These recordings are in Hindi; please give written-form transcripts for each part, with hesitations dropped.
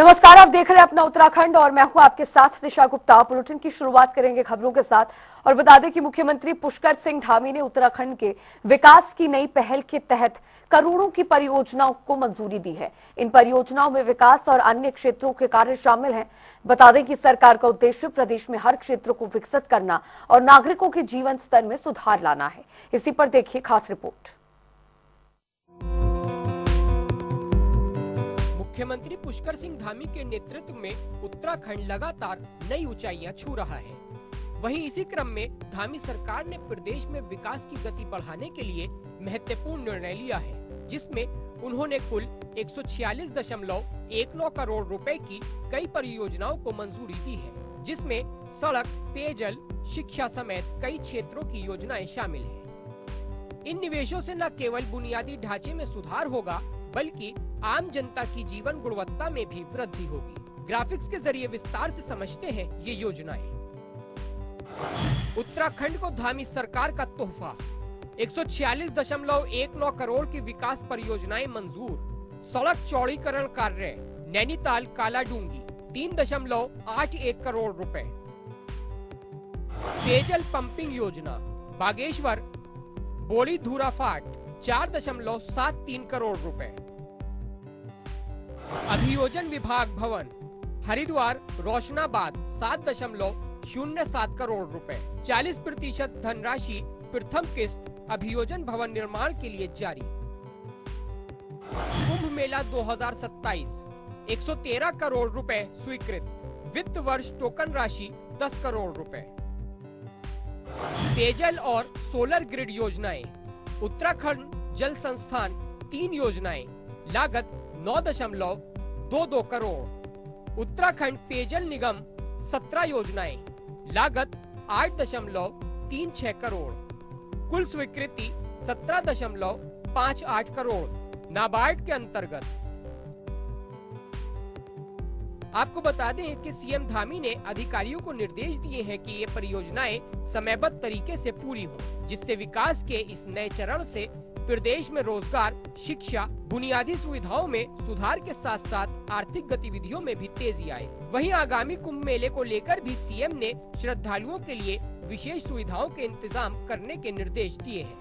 नमस्कार, आप देख रहे हैं अपना उत्तराखंड और मैं हूं आपके साथ दिशा गुप्ता। बुलेटिन की शुरुआत करेंगे खबरों के साथ और बता दें कि मुख्यमंत्री पुष्कर सिंह धामी ने उत्तराखंड के विकास की नई पहल के तहत करोड़ों की परियोजनाओं को मंजूरी दी है। इन परियोजनाओं में विकास और अन्य क्षेत्रों के कार्य शामिल हैं। बता दें कि सरकार का उद्देश्य प्रदेश में हर क्षेत्र को विकसित करना और नागरिकों के जीवन स्तर में सुधार लाना है। इसी पर देखिए खास रिपोर्ट। मुख्यमंत्री पुष्कर सिंह धामी के नेतृत्व में उत्तराखंड लगातार नई ऊंचाइयां छू रहा है। वहीं इसी क्रम में धामी सरकार ने प्रदेश में विकास की गति बढ़ाने के लिए महत्वपूर्ण निर्णय लिया है, जिसमें उन्होंने कुल 146.19 करोड़ रुपए की कई परियोजनाओं को मंजूरी दी है, जिसमें सड़क, पेयजल, शिक्षा समेत कई क्षेत्रों की योजनाएं शामिल हैं। इन निवेशों से न केवल बुनियादी ढांचे में सुधार होगा, बल्कि आम जनता की जीवन गुणवत्ता में भी वृद्धि होगी। ग्राफिक्स के जरिए विस्तार से समझते हैं ये योजनाएं। उत्तराखंड को धामी सरकार का तोहफा, 146.19 करोड़ की विकास परियोजनाएं मंजूर। सड़क चौड़ीकरण कार्य नैनीताल कालाडूंगी 3.81 करोड़ रुपए। पेयजल पंपिंग योजना बागेश्वर बोली धूराफाट 4.73 करोड़ रुपए। अभियोजन विभाग भवन हरिद्वार रोशनाबाद 7.07 करोड़ रुपए। 40% धनराशि प्रथम किस्त अभियोजन भवन निर्माण के लिए जारी। कुंभ मेला 2027 113 करोड़ रुपए स्वीकृत। वित्त वर्ष टोकन राशि 10 करोड़ रुपए। पेयजल और सोलर ग्रिड योजनाएं उत्तराखंड जल संस्थान 3 योजनाएं लागत 9.22 करोड़। उत्तराखंड पेयजल निगम 17 योजनाएं लागत 8.36 करोड़। कुल स्वीकृति 17.58 करोड़ नाबार्ड के अंतर्गत। आपको बता दें कि सीएम धामी ने अधिकारियों को निर्देश दिए हैं कि ये परियोजनाएं समयबद्ध तरीके से पूरी हों, जिससे विकास के इस नए चरण से प्रदेश में रोजगार, शिक्षा, बुनियादी सुविधाओं में सुधार के साथ साथ आर्थिक गतिविधियों में भी तेजी आए। वहीं आगामी कुंभ मेले को लेकर भी सीएम ने श्रद्धालुओं के लिए विशेष सुविधाओं के इंतजाम करने के निर्देश दिए हैं।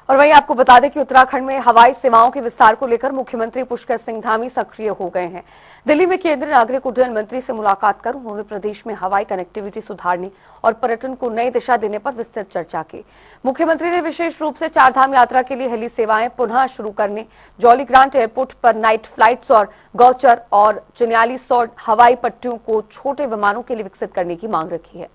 और वहीं आपको बता दें कि उत्तराखंड में हवाई सेवाओं के विस्तार को लेकर मुख्यमंत्री पुष्कर सिंह धामी सक्रिय हो गए हैं। दिल्ली में केंद्रीय नागरिक उड्डयन मंत्री से मुलाकात कर उन्होंने प्रदेश में हवाई कनेक्टिविटी सुधारने और पर्यटन को नई दिशा देने पर विस्तृत चर्चा की। मुख्यमंत्री ने विशेष रूप से चारधाम यात्रा के लिए हेली सेवाएं पुनः शुरू करने, जौलीग्रांट एयरपोर्ट पर नाइट फ्लाइट्स और गौचर और चिन्याली सौर हवाई पट्टियों को छोटे विमानों के लिए विकसित करने की मांग रखी है।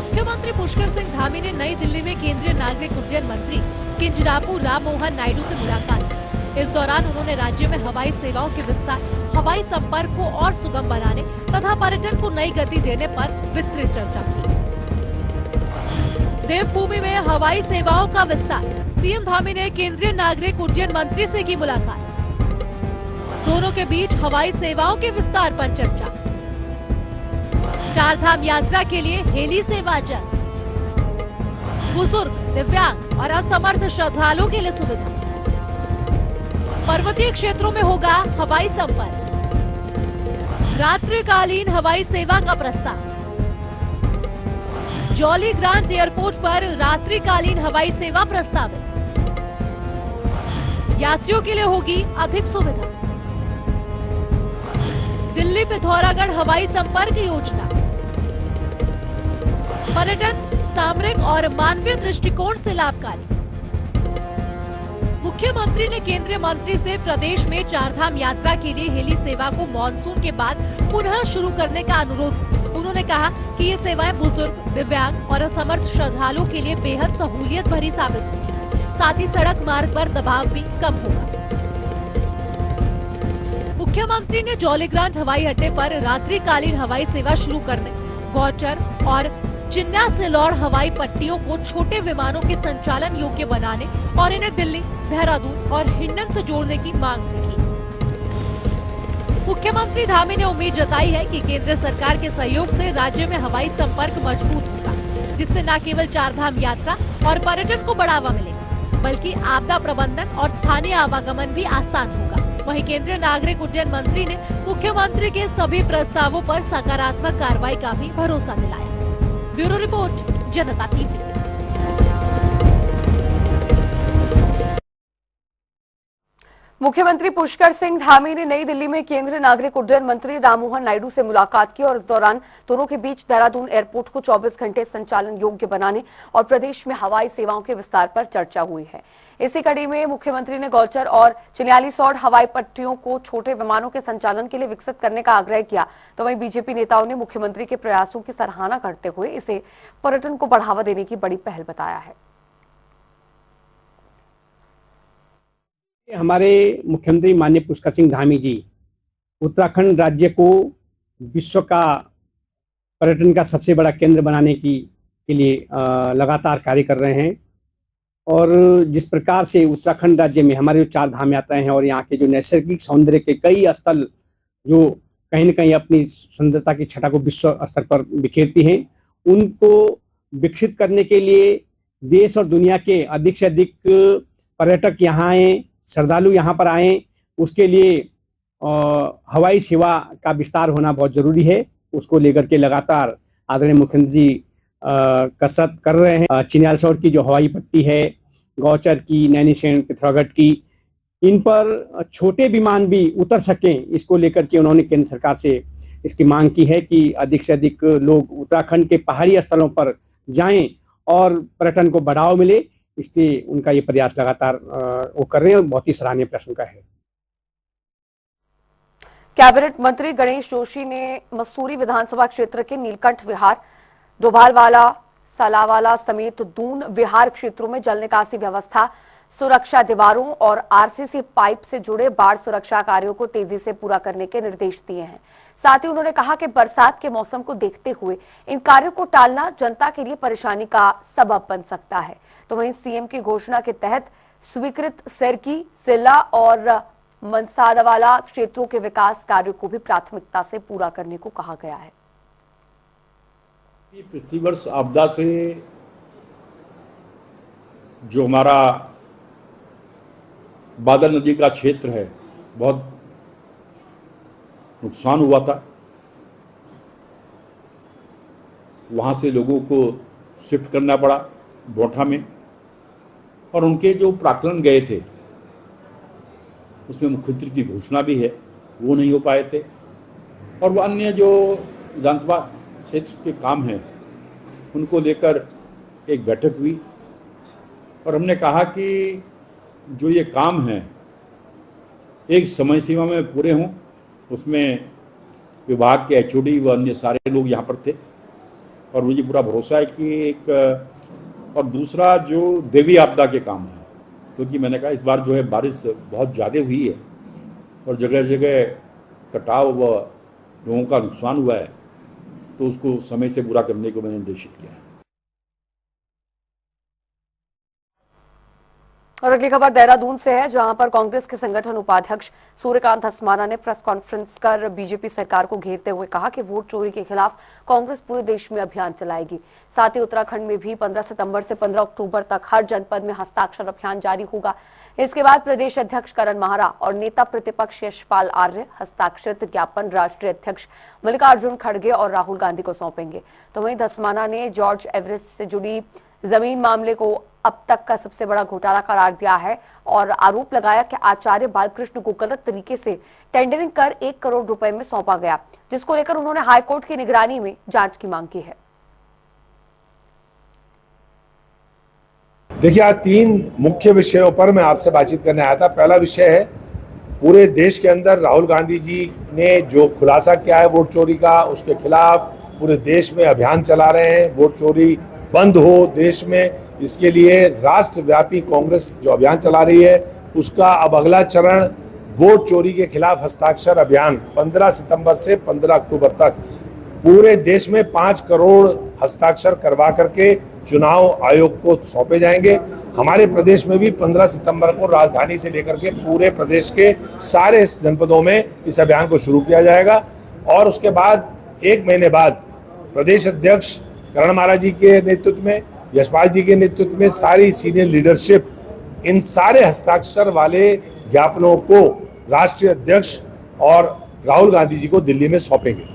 मुख्यमंत्री पुष्कर सिंह धामी ने नई दिल्ली में केंद्रीय नागरिक उड्डयन मंत्री किंजरापू राम मोहन नायडू से मुलाकात की। इस दौरान उन्होंने राज्य में हवाई सेवाओं के विस्तार, हवाई संपर्क को और सुगम बनाने तथा पर्यटन को नई गति देने पर विस्तृत चर्चा की। देवभूमि में हवाई सेवाओं का विस्तार, सीएम धामी ने केंद्रीय नागरिक उड्डयन मंत्री से की मुलाकात। दोनों के बीच हवाई सेवाओं के विस्तार पर चर्चा। चारधाम यात्रा के लिए हेली सेवा जल्द। बुजुर्ग, दिव्यांग और असमर्थ श्रद्धालुओं के लिए सुविधा। पर्वतीय क्षेत्रों में होगा हवाई संपर्क। रात्रिकालीन हवाई सेवा का प्रस्ताव। जौलीग्रांट एयरपोर्ट पर रात्रिकालीन हवाई सेवा प्रस्तावित। यात्रियों के लिए होगी अधिक सुविधा। दिल्ली पिथौरागढ़ हवाई संपर्क योजना। पर्यटन, सामरिक और मानवीय दृष्टिकोण से लाभकारी। मुख्यमंत्री ने केंद्रीय मंत्री से प्रदेश में चारधाम यात्रा के लिए हेली सेवा को मानसून के बाद पुनः शुरू करने का अनुरोध। उन्होंने कहा कि ये सेवाएं बुजुर्ग, दिव्यांग और असमर्थ श्रद्धालुओं के लिए बेहद सहूलियत भरी साबित होगी। साथ ही सड़क मार्ग पर दबाव भी कम होगा। मुख्यमंत्री ने जौलीग्रांट हवाई अड्डे पर रात्रिकालीन हवाई सेवा शुरू करने, गौचर और चिन्या सिलौड़ हवाई पट्टियों को छोटे विमानों के संचालन योग्य बनाने और इन्हें दिल्ली, देहरादून और हिंडन से जोड़ने की मांग की। मुख्यमंत्री धामी ने उम्मीद जताई है कि केंद्र सरकार के सहयोग से राज्य में हवाई संपर्क मजबूत होगा, जिससे न केवल चारधाम यात्रा और पर्यटन को बढ़ावा मिले, बल्कि आपदा प्रबंधन और स्थानीय आवागमन भी आसान होगा। वहीं केंद्रीय नागरिक उड्डयन मंत्री ने मुख्यमंत्री के सभी प्रस्तावों पर सकारात्मक कार्रवाई का भी भरोसा दिलाया। ब्यूरो रिपोर्ट, जनता टीवी। मुख्यमंत्री पुष्कर सिंह धामी ने नई दिल्ली में केंद्रीय नागरिक उड्डयन मंत्री राममोहन नायडू से मुलाकात की और इस दौरान दोनों के बीच देहरादून एयरपोर्ट को 24 घंटे संचालन योग्य बनाने और प्रदेश में हवाई सेवाओं के विस्तार पर चर्चा हुई है। इसी कड़ी में मुख्यमंत्री ने गौचर और चिन्यालीसौड़ हवाई पट्टियों को छोटे विमानों के संचालन के लिए विकसित करने का आग्रह किया। तो वहीं बीजेपी नेताओं ने मुख्यमंत्री के प्रयासों की सराहना करते हुए इसे पर्यटन को बढ़ावा देने की बड़ी पहल बताया है। हमारे मुख्यमंत्री माननीय पुष्कर सिंह धामी जी उत्तराखंड राज्य को विश्व का पर्यटन का सबसे बड़ा केंद्र बनाने के लिए लगातार कार्य कर रहे हैं। और जिस प्रकार से उत्तराखंड राज्य में हमारे जो 4 धाम यात्राएं हैं और यहाँ के जो नैसर्गिक सौंदर्य के कई स्थल जो कहीं न कहीं अपनी सुंदरता की छटा को विश्व स्तर पर बिखेरती हैं, उनको विकसित करने के लिए देश और दुनिया के अधिक से अधिक पर्यटक यहाँ आएँ, श्रद्धालु यहाँ पर आएँ, उसके लिए हवाई सेवा का विस्तार होना बहुत ज़रूरी है। उसको लेकर के लगातार आदरणीय मुख्यमंत्री जी कसरत कर रहे हैं। चिन्यालीसौड़ की जो हवाई पट्टी है, गौचर की, नैनीसैण, पिथौरागढ़ की, इन पर छोटे विमान भी उतर सकें, इसको लेकर के उन्होंने केंद्र सरकार से इसकी मांग की है कि अधिक से अधिक लोग उत्तराखंड के पहाड़ी स्थलों पर जाएं और पर्यटन को बढ़ावा मिले। इसलिए उनका ये प्रयास लगातार वो कर रहे हैं और बहुत ही सराहनीय प्रयास उनका है। कैबिनेट मंत्री गणेश जोशी ने मसूरी विधानसभा क्षेत्र के नीलकंठ विहार, डोभालवाला, सालावाला समेत दून विहार क्षेत्रों में जल निकासी व्यवस्था, सुरक्षा दीवारों और आरसीसी पाइप से जुड़े बाढ़ सुरक्षा कार्यों को तेजी से पूरा करने के निर्देश दिए हैं। साथ ही उन्होंने कहा कि बरसात के मौसम को देखते हुए इन कार्यों को टालना जनता के लिए परेशानी का सबब बन सकता है। तो वहीं सीएम की घोषणा के तहत स्वीकृत सेरकी, सिल्ला और मनसादवाला क्षेत्रों के विकास कार्यों को भी प्राथमिकता से पूरा करने को कहा गया है। पिछली वर्ष आपदा से जो हमारा बादल नदी का क्षेत्र है, बहुत नुकसान हुआ था। वहां से लोगों को शिफ्ट करना पड़ा बोठा में, और उनके जो प्राक्कलन गए थे उसमें मुख्यमंत्री की घोषणा भी है, वो नहीं हो पाए थे। और वो अन्य जो विधानसभा क्षेत्र के काम हैं उनको लेकर एक बैठक हुई और हमने कहा कि जो ये काम हैं एक समय सीमा में पूरे हों। उसमें विभाग के एचओडी व अन्य सारे लोग यहाँ पर थे और मुझे पूरा भरोसा है कि एक, और दूसरा जो देवी आपदा के काम है, क्योंकि मैंने कहा इस बार जो है बारिश बहुत ज़्यादा हुई है और जगह जगह कटाव व लोगों का नुकसान हुआ है, तो उसको समय से पूरा करने को मैंने निर्देशित किया है। और अगली खबर देहरादून से है, जहां पर कांग्रेस के संगठन उपाध्यक्ष सूर्यकांत धस्माना ने प्रेस कॉन्फ्रेंस कर बीजेपी सरकार को घेरते हुए कहा कि वोट चोरी के खिलाफ कांग्रेस पूरे देश में अभियान चलाएगी। साथ ही उत्तराखंड में भी 15 सितंबर से 15 अक्टूबर तक हर जनपद में हस्ताक्षर अभियान जारी होगा। इसके बाद प्रदेश अध्यक्ष करण माहरा और नेता प्रतिपक्ष यशपाल आर्य हस्ताक्षरित ज्ञापन राष्ट्रीय अध्यक्ष मल्लिकार्जुन खड़गे और राहुल गांधी को सौंपेंगे। तो वहीं धस्माना ने जॉर्ज एवरेस्ट से जुड़ी जमीन मामले को अब तक का सबसे बड़ा घोटाला करार दिया है और आरोप लगाया कि आचार्य बालकृष्ण को गलत तरीके से टेंडरिंग कर 1 करोड़ रुपए में सौंपा गया, जिसको लेकर उन्होंने हाईकोर्ट की निगरानी में जांच की मांग की है। देखिए, आज 3 मुख्य विषयों पर मैं आपसे बातचीत करने आया था। पहला विषय है पूरे देश के अंदर राहुल गांधी जी ने जो खुलासा किया है वोट चोरी का, उसके खिलाफ पूरे देश में अभियान चला रहे हैं। वोट चोरी बंद हो देश में, इसके लिए राष्ट्रव्यापी कांग्रेस जो अभियान चला रही है उसका अब अगला चरण वोट चोरी के खिलाफ हस्ताक्षर अभियान 15 सितंबर से 15 अक्टूबर तक पूरे देश में 5 करोड़ हस्ताक्षर करवा करके चुनाव आयोग को सौंपे जाएंगे। हमारे प्रदेश में भी 15 सितंबर को राजधानी से लेकर के पूरे प्रदेश के सारे जनपदों में इस अभियान को शुरू किया जाएगा और उसके बाद 1 महीने बाद प्रदेश अध्यक्ष करणमाला जी के नेतृत्व में, यशपाल जी के नेतृत्व में सारी सीनियर लीडरशिप इन सारे हस्ताक्षर वाले ज्ञापनों को राष्ट्रीय अध्यक्ष और राहुल गांधी जी को दिल्ली में सौंपेंगे।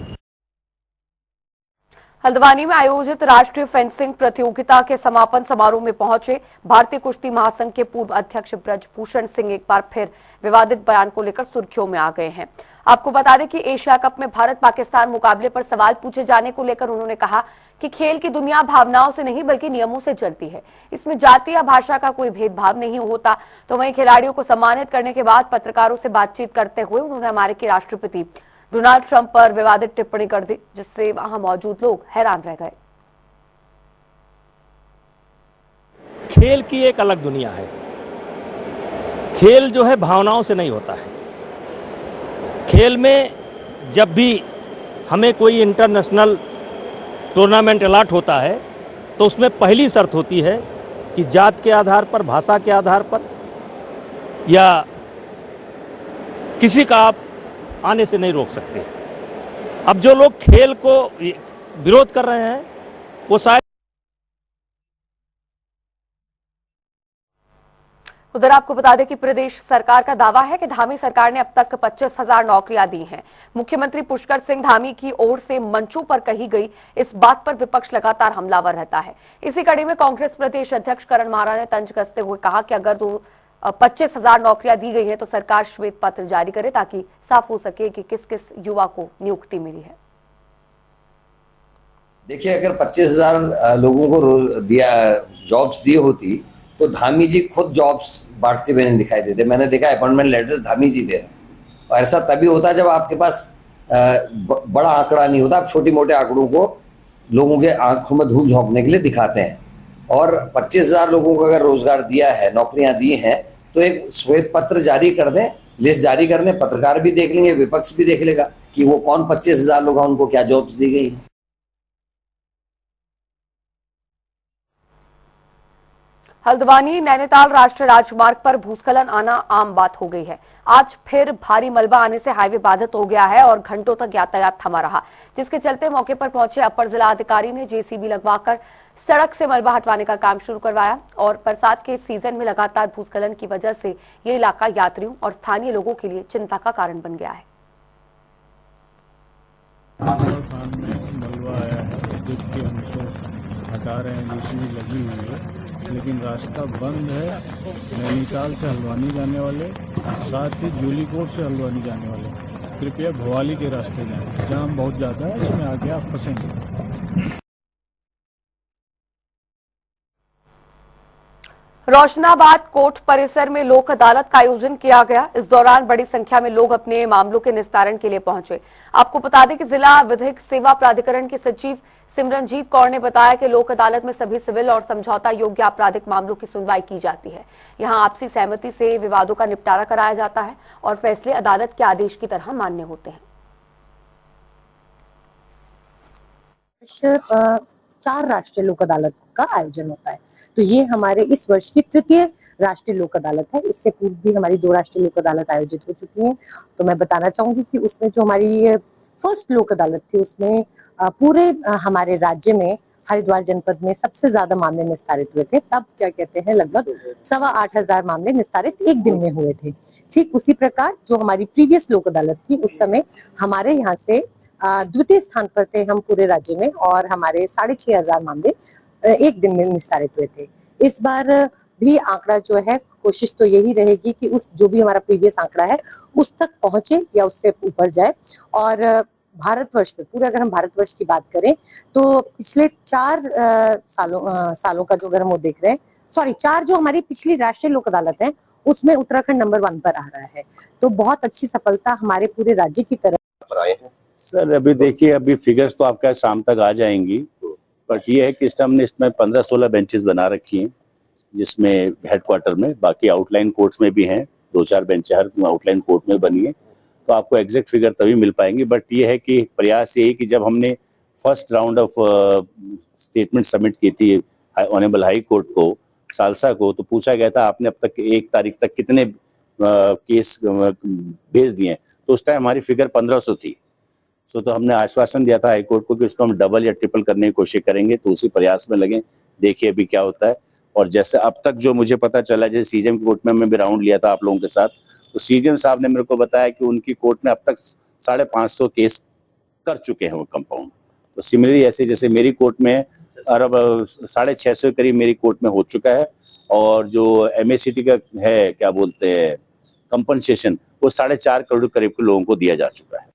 हल्द्वानी में आयोजित राष्ट्रीय फेंसिंग प्रतियोगिता के समापन समारोह में पहुंचे भारतीय कुश्ती महासंघ के पूर्व अध्यक्ष ब्रजभूषण सिंह एक बार फिर विवादित बयान को लेकर सुर्खियों में आ गए हैं। आपको बता दें कि एशिया कप में भारत पाकिस्तान मुकाबले पर सवाल पूछे जाने को लेकर उन्होंने कहा कि खेल की दुनिया भावनाओं से नहीं बल्कि नियमों से चलती है, इसमें जाति या भाषा का कोई भेदभाव नहीं होता। तो वहीं खिलाड़ियों को सम्मानित करने के बाद पत्रकारों से बातचीत करते हुए उन्होंने अमेरिकी राष्ट्रपति डोनाल्ड ट्रंप पर विवादित टिप्पणी कर दी, जिससे वहां मौजूद लोग हैरान रह गए। खेल की एक अलग दुनिया है। खेल जो है भावनाओं से नहीं होता है। खेल में जब भी हमें कोई इंटरनेशनल टूर्नामेंट अलॉट होता है तो उसमें पहली शर्त होती है कि जात के आधार पर, भाषा के आधार पर या किसी का आप आने से नहीं रोक सकते। अब जो लोग खेल को विरोध कर रहे हैं वो शायद उधर आपको बता दें कि प्रदेश सरकार का दावा है कि धामी सरकार ने अब तक 25,000 नौकरियां दी हैं। मुख्यमंत्री पुष्कर सिंह धामी की ओर से मंचों पर कही गई इस बात पर विपक्ष लगातार हमलावर रहता है। इसी कड़ी में कांग्रेस प्रदेश अध्यक्ष करण मारा ने तंज कसते हुए कहा कि अगर 25,000 नौकरियां दी गई है तो सरकार श्वेत पत्र जारी करे ताकि साफ हो सके कि किस किस युवा को नियुक्ति मिली है। देखिए, अगर 25,000 लोगों को दिया जॉब्स दी होती तो धामी जी खुद जॉब्स बांटते हुए नहीं दिखाई देते। मैंने देखा अपॉइंटमेंट लेटर्स धामी जी दे रहे हैं। और ऐसा तभी होता है जब आपके पास बड़ा आंकड़ा नहीं होता। आप छोटे मोटे आंकड़ों को लोगों के आंखों में धूल झोंकने के लिए दिखाते हैं। और 25,000 लोगों को अगर रोजगार दिया है, नौकरियां दी हैं, तो एक श्वेत पत्र जारी कर दें, लिस्ट जारी कर दें। पत्रकार भी देख लेंगे, विपक्ष भी देख लेगा कि वो कौन 25,000 लोग हैं, उनको क्या जॉब्स दी गई है। हल्द्वानी नैनीताल राष्ट्रीय राजमार्ग पर भूस्खलन आना आम बात हो गई है। आज फिर भारी मलबा आने से हाईवे बाधित हो गया है और घंटों तक यातायात थमा रहा, जिसके चलते मौके पर पहुंचे अपर जिला अधिकारी ने जेसीबी लगवाकर सड़क से मलबा हटवाने का काम शुरू करवाया। और बरसात के सीजन में लगातार भूस्खलन की वजह से ये इलाका यात्रियों और स्थानीय लोगों के लिए चिंता का कारण बन गया है। मलबा आया है, जिसके हम हटा रहे हैं, जेसीबी लगी हुई है, लेकिन रास्ता बंद है। नैनीताल से हल्द्वानी जाने वाले, साथ ही जूलीकोट से हल्द्वानी जाने वाले कृपया भवाली के रास्ते जाएं। जाम बहुत ज़्यादा है, इसमें आगे आप फंसेंगे। रोशनाबाद कोर्ट परिसर में लोक अदालत का आयोजन किया गया। इस दौरान बड़ी संख्या में लोग अपने मामलों के निस्तारण के लिए पहुंचे। आपको बता दें कि जिला विधिक सेवा प्राधिकरण के सचिव सिमरनजीत कौर ने बताया कि लोक अदालत में सभी सिविल और समझौता योग्य आपराधिक मामलों की सुनवाई की जाती है। यहां आपसी सहमति से विवादों का निपटारा कराया जाता है और फैसले अदालत के आदेश की तरह मान्य होते हैं। 4 राष्ट्रीय लोक अदालत का आयोजन होता है, तो ये हमारे इस वर्ष की तृतीय राष्ट्रीय लोक अदालत है। इससे पूर्व भी हमारी 2 राष्ट्रीय लोक अदालत आयोजित हो चुकी हैं। तो मैं बताना चाहूंगी कि उसमें जो हमारी फर्स्ट लोक अदालत थी, उसमें पूरे हमारे राज्य में हरिद्वार जनपद में सबसे ज्यादा मामले निस्तारित हुए थे। तब क्या कहते हैं, लगभग 8,25,000 मामले निस्तारित एक दिन में हुए थे। ठीक उसी प्रकार जो हमारी प्रीवियस लोक अदालत थी, उस समय हमारे यहाँ से द्वितीय स्थान पर थे हम पूरे राज्य में, और हमारे 6,500 मामले एक दिन में निस्तारित हुए थे। इस बार भी आंकड़ा जो है, कोशिश तो यही रहेगी कि उस जो भी हमारा प्रीवियस आंकड़ा है उस तक पहुंचे या उससे ऊपर जाए। और भारतवर्ष में पूरे अगर हम भारतवर्ष की बात करें तो पिछले 4 सालों का जो अगर हम वो देख रहे हैं, 4 जो हमारी पिछली राष्ट्रीय लोक अदालत है, उसमें उत्तराखंड नंबर 1 पर आ रहा है। तो बहुत अच्छी सफलता हमारे पूरे राज्य की तरफ आए हैं। सर अभी देखिए, अभी फिगर्स तो आपका शाम तक आ जाएंगी, बट ये है कि इस हमने इसमें 15-16 बेंचेस बना रखी हैं, जिसमें हेडक्वार्टर में, बाकी आउटलाइन कोर्ट्स में भी हैं 2-4 बेंच हर आउटलाइन कोर्ट में बनी है। तो आपको एग्जैक्ट फिगर तभी मिल पाएंगी, बट ये है कि प्रयास ये है कि जब हमने first round of statement submit की थी ऑनरेबल हाई कोर्ट को, सालसा को, तो पूछा गया था आपने अब तक 1 तारीख तक कितने केस भेज दिए हैं, तो उस टाइम हमारी फिगर 1500 थी। तो हमने आश्वासन दिया था हाईकोर्ट को कि इसको हम डबल या ट्रिपल करने की कोशिश करेंगे, तो उसी प्रयास में लगे। देखिए अभी क्या होता है। और जैसे अब तक जो मुझे पता चला, जैसे सीजेएम की कोर्ट में मैं भी राउंड लिया था आप लोगों के साथ, तो सीजेएम साहब ने मेरे को बताया कि उनकी कोर्ट में अब तक 550 केस कर चुके हैं वो कंपाउंड। तो सिमिलरली ऐसे जैसे मेरी कोर्ट में अरब 650 के करीब मेरी कोर्ट में हो चुका है, और जो MACT का है क्या बोलते हैं कंपनसेशन, वो 4.5 करोड़ करीब के लोगों को दिया जा चुका है।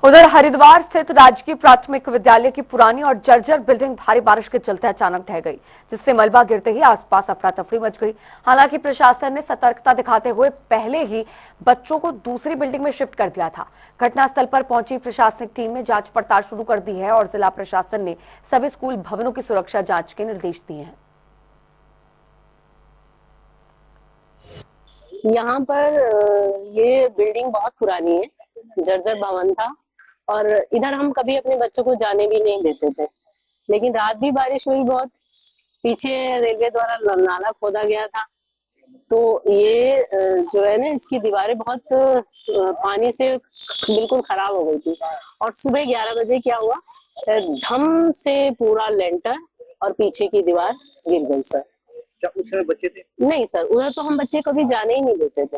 उधर हरिद्वार स्थित राजकीय प्राथमिक विद्यालय की पुरानी और जर्जर बिल्डिंग भारी बारिश के चलते अचानक ढह गई, जिससे मलबा गिरते ही आसपास अफरा तफरी मच गई। हालांकि प्रशासन ने सतर्कता दिखाते हुए पहले ही बच्चों को दूसरी बिल्डिंग में शिफ्ट कर दिया था। घटनास्थल पर पहुंची प्रशासनिक टीम ने जांच पड़ताल शुरू कर दी है और जिला प्रशासन ने सभी स्कूल भवनों की सुरक्षा जांच के निर्देश दिए हैं। यहाँ पर ये बिल्डिंग बहुत पुरानी है, जर्जर भवन था, और इधर हम कभी अपने बच्चों को जाने भी नहीं देते थे। लेकिन रात भी बारिश हुई बहुत, पीछे रेलवे द्वारा नाला खोदा गया था, तो ये जो है ना, इसकी दीवारें बहुत पानी से बिल्कुल खराब हो गई थी। और सुबह 11 बजे क्या हुआ, धम से पूरा लेंटर और पीछे की दीवार गिर गई। सर क्या उस समय बच्चे थे? नहीं सर, उधर तो हम बच्चे कभी जाने ही नहीं देते थे।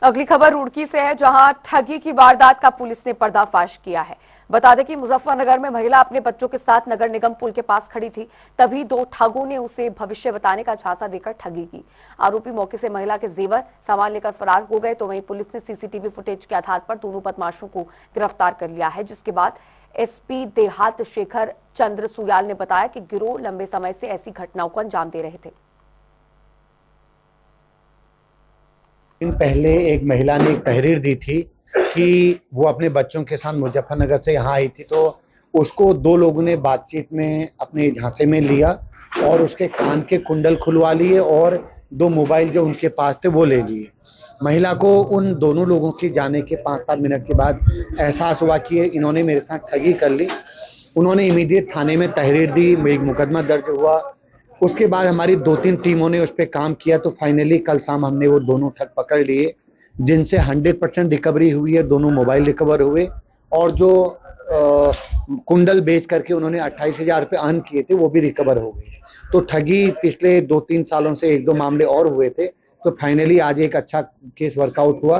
अगली खबर रुड़की से है, जहां ठगी की वारदात का पुलिस ने पर्दाफाश किया है। बता दें कि मुजफ्फरनगर में महिला अपने बच्चों के साथ नगर निगम पुल के पास खड़ी थी, तभी दो ठगों ने उसे भविष्य बताने का झांसा देकर ठगी की। आरोपी मौके से महिला के जेवर सामान लेकर फरार हो गए, तो वहीं पुलिस ने सीसीटीवी फुटेज के आधार पर दोनों बदमाशों को गिरफ्तार कर लिया है। जिसके बाद एसपी देहात शेखर चंद्र सुयाल ने बताया कि गिरोह लंबे समय से ऐसी घटनाओं को अंजाम दे रहे थे। पहले एक महिला ने एक तहरीर दी थी कि वो अपने बच्चों के साथ मुजफ्फरनगर से यहाँ आई थी, तो उसको दो लोगों ने बातचीत में अपने झांसे में लिया और उसके कान के कुंडल खुलवा लिए और 2 मोबाइल जो उनके पास थे वो ले लिए। महिला को उन दोनों लोगों के जाने के 5-7 मिनट के बाद एहसास हुआ कि इन्होंने मेरे साथ ठगी कर ली। उन्होंने इमीडिएट थाने में तहरीर दी, एक मुकदमा दर्ज हुआ। उसके बाद हमारी 2-3 टीमों ने उस पर काम किया, तो फाइनली कल शाम हमने वो दोनों ठग पकड़ लिए, जिनसे 100% रिकवरी हुई है। दोनों मोबाइल रिकवर हुए और जो कुंडल बेच करके उन्होंने 28,000 रुपये अर्न किए थे वो भी रिकवर हो गए। तो ठगी पिछले 2-3 सालों से 1-2 मामले और हुए थे, तो फाइनली आज एक अच्छा केस वर्कआउट हुआ।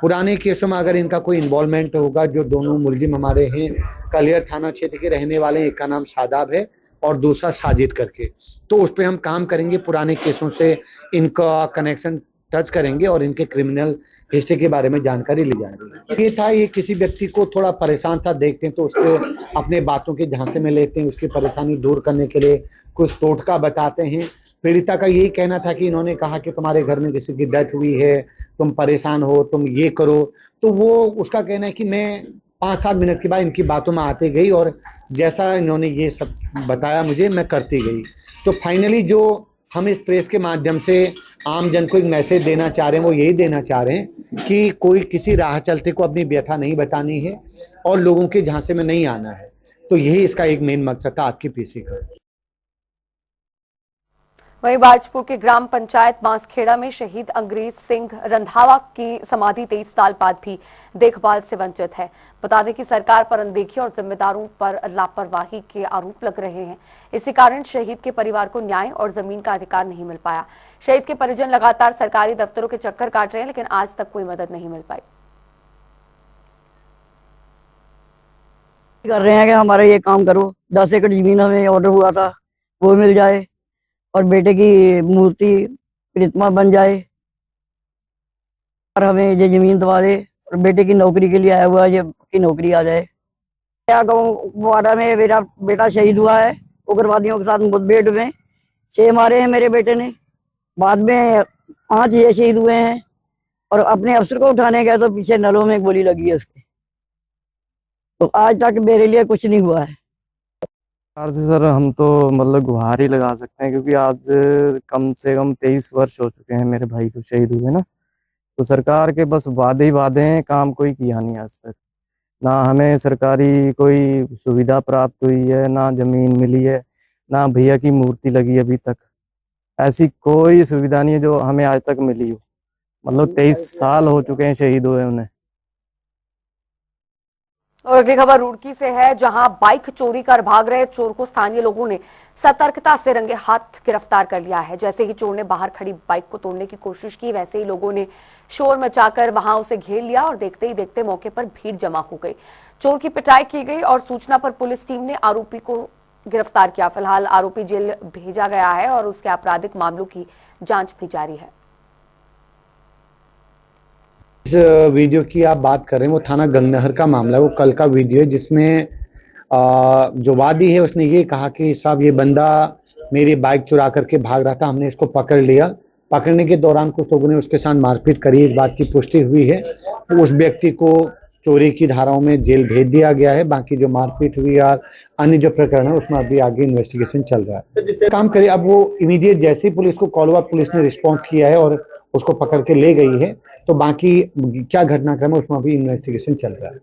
पुराने केसों में अगर इनका कोई इन्वॉल्वमेंट होगा, जो दोनों मुलजिम हमारे हैं कलियर थाना क्षेत्र के रहने वाले हैं, एक का नाम शादाब है और दूसरा साजिद करके, तो उस पर हम काम करेंगे। पुराने केसों से इनका कनेक्शन टच करेंगे और इनके क्रिमिनल हिस्ट्री के बारे में जानकारी ली जाएगी। ये था, ये किसी व्यक्ति को थोड़ा परेशान था, देखते हैं तो उसको अपने बातों के झांसे में लेते हैं, उसकी परेशानी दूर करने के लिए कुछ टोटका बताते हैं। पीड़िता का यही कहना था कि इन्होंने कहा कि तुम्हारे घर में किसी की डेथ हुई है, तुम परेशान हो, तुम ये करो, तो वो उसका कहना है कि मैं 5-7 मिनट के बाद इनकी बातों में आते गई और जैसा इन्होंने ये सब बताया मुझे, मैं करती गई। तो फाइनली जो हम इस प्रेस के माध्यम से आम जन को एक मैसेज देना चाह रहे हैं, वो यही देना चाह रहे हैं कि कोई किसी राह चलते को अपनी व्यथा नहीं बतानी है और लोगों के झांसे में नहीं आना है। तो यही इसका एक मेन मकसद था आज की पीसी का। वहीं बाजपुर के ग्राम पंचायत बांसखेड़ा में शहीद अंग्रेज सिंह रंधावा की समाधि 23 साल बाद भी देखभाल से वंचित है। बता दें कि सरकार पर अनदेखी और जिम्मेदारों पर लापरवाही के आरोप लग रहे हैं। इसी कारण शहीद के परिवार को न्याय और जमीन का अधिकार नहीं मिल पाया। शहीद के परिजन लगातार सरकारी दफ्तरों के चक्कर काट रहे हैं, लेकिन आज तक कोई मदद नहीं मिल पाई। कर रहे हैं कि हमारा ये काम करो, 10 एकड़ जमीन हमें ऑर्डर हुआ था वो मिल जाए और बेटे की मूर्ति प्रतिमा बन जाए और हमें ये जमीन दबा दे और बेटे की नौकरी के लिए आया हुआ ये की नौकरी आ जाए। क्या कहूँ, वाड़ा में मेरा बेटा शहीद हुआ है उग्रवादियों के साथ मुठभेड़ में, 6 मारे हैं मेरे बेटे ने, बाद में 5 ये शहीद हुए हैं और अपने अफसर को उठाने गए तो पीछे नलों में गोली लगी है उसके। तो आज तक मेरे लिए कुछ नहीं हुआ है। सर हम तो मतलब गुहार ही लगा सकते हैं, क्योंकि आज कम से कम 23 वर्ष हो चुके हैं मेरे भाई को शहीद हुए ना। तो सरकार के बस वादे ही वादे हैं, काम कोई किया नहीं आज तक। ना हमें सरकारी कोई सुविधा प्राप्त हुई है, ना जमीन मिली है, ना भैया की मूर्ति लगी अभी तक। ऐसी कोई सुविधा नहीं है जो हमें आज तक मिली हो। मतलब 23 साल हो चुके हैं शहीद हुए उन्हें। और अगली खबर रुड़की से है, जहां बाइक चोरी कर भाग रहे चोर को स्थानीय लोगों ने सतर्कता से रंगे हाथ गिरफ्तार कर लिया है। जैसे ही चोर ने बाहर खड़ी बाइक को तोड़ने की कोशिश की, वैसे ही लोगों ने शोर मचाकर वहां उसे घेर लिया और देखते ही देखते मौके पर भीड़ जमा हो गई। चोर की पिटाई की गई और सूचना पर पुलिस टीम ने आरोपी को गिरफ्तार किया। फिलहाल आरोपी जेल भेजा गया है और उसके आपराधिक मामलों की जांच भी जारी है। इस वीडियो की आप बात कर रहे हैं वो थाना गंगनहर का मामला है। वो कल का वीडियो है जिसमें जो वादी है उसने ये कहा कि साहब ये बंदा मेरी बाइक चुरा करके भाग रहा था, हमने इसको पकड़ लिया। पकड़ने के दौरान कुछ लोगों ने उसके साथ मारपीट करी, इस बात की पुष्टि हुई है। तो उस व्यक्ति को चोरी की धाराओं में जेल भेज दिया गया है। बाकी जो मारपीट हुई और अन्य जो प्रकरण है उसमें अभी आगे इन्वेस्टिगेशन चल रहा है। काम करे अब वो इमीडिएट जैसे ही पुलिस को कॉल हुआ, पुलिस ने रिस्पॉन्स किया है और उसको पकड़ के ले गई है। तो बाकी क्या घटनाक्रम है उसमें अभी इन्वेस्टिगेशन चल रहा है।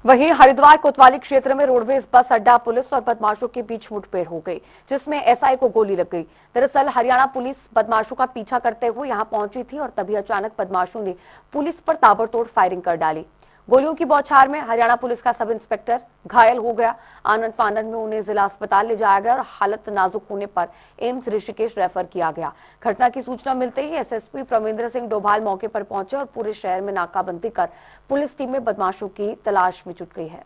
वहीं हरिद्वार कोतवाली क्षेत्र में रोडवेज बस अड्डा पुलिस और बदमाशों के बीच मुठभेड़ हो गई, जिसमें एसआई को गोली लग गई। दरअसल हरियाणा पुलिस बदमाशों का पीछा करते हुए यहां पहुंची थी और तभी अचानक बदमाशों ने पुलिस पर ताबड़तोड़ फायरिंग कर डाली। गोलियों की बौछार में हरियाणा पुलिस का सब इंस्पेक्टर घायल हो गया। आनंद फानन में उन्हें जिला अस्पताल ले जाया गया और हालत नाजुक होने पर एम्स ऋषिकेश रेफर किया गया। घटना की सूचना मिलते ही एसएसपी प्रमेंद्र सिंह डोभाल मौके पर पहुंचे और पूरे शहर में नाकाबंदी कर पुलिस टीम में बदमाशों की तलाश में जुट गई है।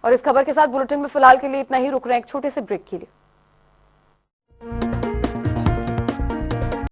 और इस खबर के साथ बुलेटिन में फिलहाल के लिए इतना ही। रुक रहे हैं एक छोटे से ब्रेक के लिए।